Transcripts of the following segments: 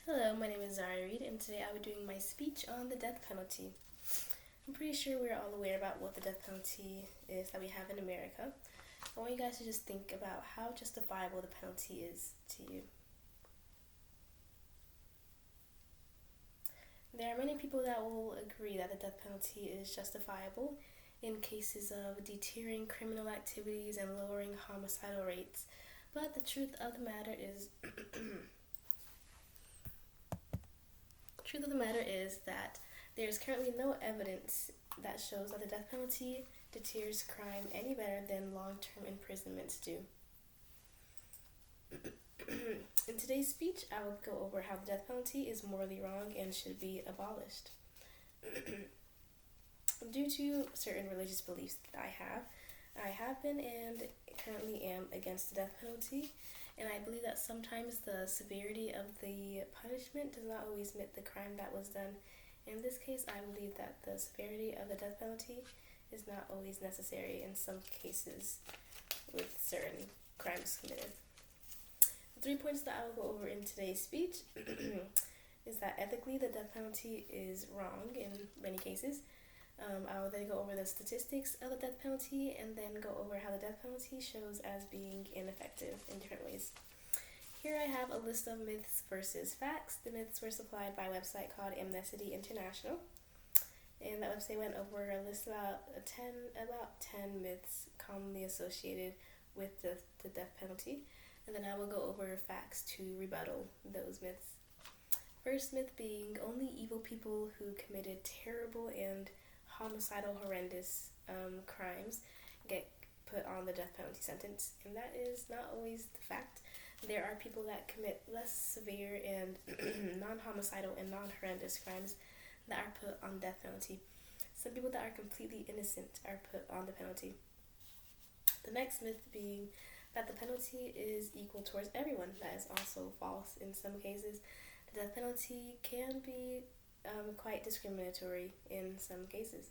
Hello, my name is Zariah Reid, and today I will be doing my speech on the death penalty. I'm pretty sure we're all aware about what the death penalty is that we have in America. I want you guys to just think about how justifiable the penalty is to you. There are many people that will agree that the death penalty is justifiable in cases of deterring criminal activities and lowering homicidal rates. But the truth of the matter is that there is currently no evidence that shows that the death penalty deters crime any better than long-term imprisonments do. In today's speech, I will go over how the death penalty is morally wrong and should be abolished. Due to certain religious beliefs that I have been and currently am against the death penalty, and I believe that sometimes the severity of the punishment does not always meet the crime that was done. In this case, I believe that the severity of the death penalty is not always necessary in some cases with certain crimes committed. The 3 points that I will go over in today's speech is that ethically the death penalty is wrong in many cases. I will then go over the statistics of the death penalty and then go over how the death penalty shows as being ineffective in different ways. Here I have a list of myths versus facts. The myths were supplied by a website called Amnesty International, and that website went over a list about 10 myths commonly associated with the death penalty, and then I will go over facts to rebuttal those myths. First myth being only evil people who committed terrible and homicidal, horrendous crimes get put on the death penalty sentence, and that is not always the fact. There are people that commit less severe and non-homicidal and non-horrendous crimes that are put on death penalty. Some people that are completely innocent are put on the penalty. The next myth being that the penalty is equal towards everyone. That is also false in some cases. The death penalty can be quite discriminatory in some cases.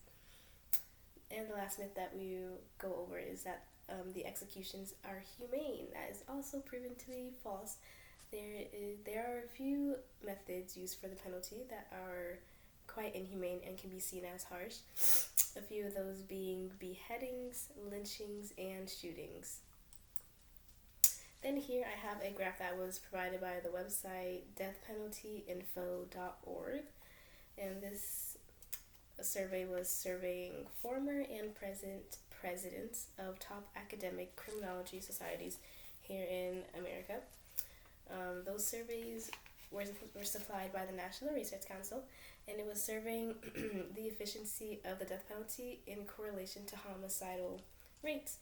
And the last myth that we go over is that the executions are humane. That is also proven to be false. There are a few methods used for the penalty that are quite inhumane and can be seen as harsh. A few of those being beheadings, lynchings, and shootings. Then here I have a graph that was provided by the website deathpenaltyinfo.org, and this survey was surveying former and present presidents of top academic criminology societies here in America. Those surveys were supplied by the National Research Council, and it was surveying the efficiency of the death penalty in correlation to homicidal rates.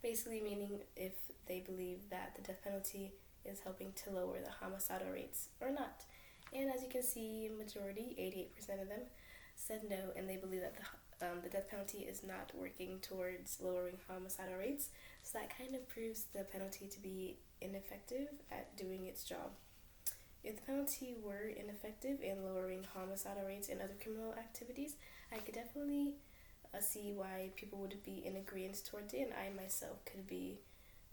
Basically meaning if they believe that the death penalty is helping to lower the homicidal rates or not. And as you can see, majority, 88% of them, said no, and they believe that the death penalty is not working towards lowering homicidal rates. So that kind of proves the penalty to be ineffective at doing its job. If the penalty were ineffective in lowering homicidal rates and other criminal activities, I could definitely see why people would be in agreement towards it, and I myself could be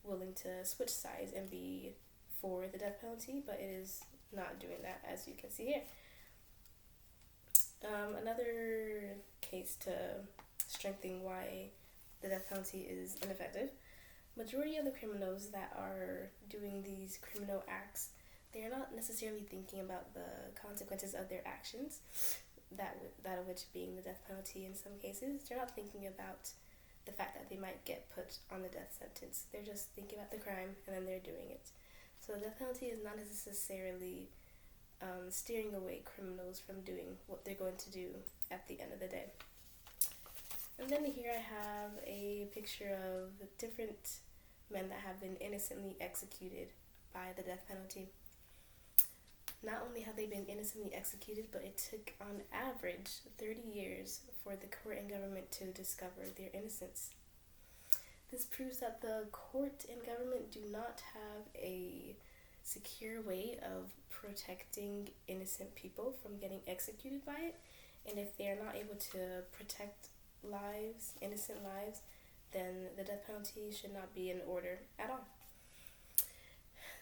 willing to switch sides and be for the death penalty, but it is not doing that, as you can see here. Another case to strengthen why the death penalty is ineffective. Majority of the criminals that are doing these criminal acts, they are not necessarily thinking about the consequences of their actions, that of which being the death penalty in some cases. They're not thinking about the fact that they might get put on the death sentence. They're just thinking about the crime and then they're doing it. So the death penalty is not necessarily steering away criminals from doing what they're going to do at the end of the day. And then here I have a picture of different men that have been innocently executed by the death penalty. Not only have they been innocently executed, but it took on average 30 years for the court and government to discover their innocence. This proves that the court and government do not have a secure way of protecting innocent people from getting executed by it, and if they are not able to protect lives, innocent lives, then the death penalty should not be in order at all.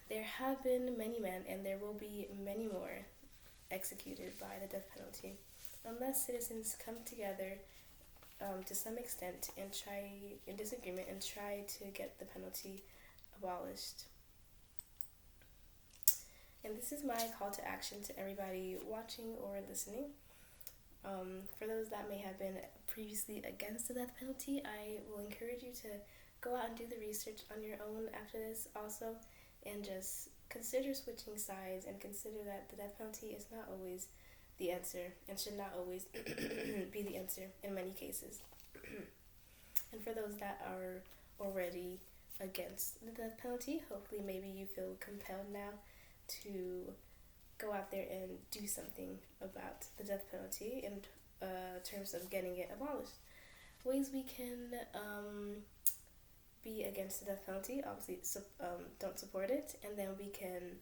There have been many men, and there will be many more, executed by the death penalty unless citizens come together to some extent and try in disagreement and try to get the penalty abolished. And this is my call to action to everybody watching or listening. For those that may have been previously against the death penalty, I will encourage you to go out and do the research on your own after this also, and just consider switching sides and consider that the death penalty is not always the answer and should not always be the answer in many cases. And for those that are already against the death penalty, hopefully maybe you feel compelled now to go out there and do something about the death penalty in terms of getting it abolished. Ways we can be against the death penalty, obviously don't support it, and then we can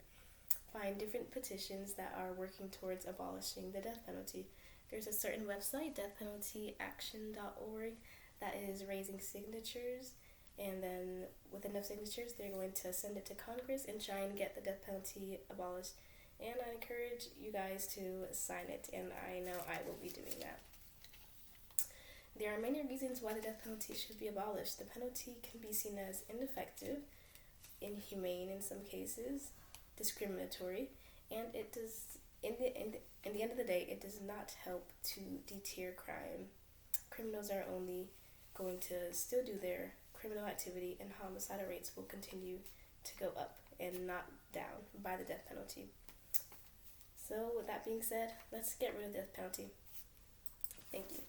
find different petitions that are working towards abolishing the death penalty. There's a certain website, deathpenaltyaction.org, that is raising signatures, and then with enough signatures they're going to send it to Congress and try and get the death penalty abolished. And I encourage you guys to sign it, and I know I will be doing that. There are many reasons why the death penalty should be abolished. The penalty can be seen as ineffective, inhumane in some cases, discriminatory, and it does, in the end of the day, it does not help to deter crime. Criminals are only going to still do their criminal activity, and homicidal rates will continue to go up and not down by the death penalty. So with that being said, let's get rid of the death penalty. Thank you.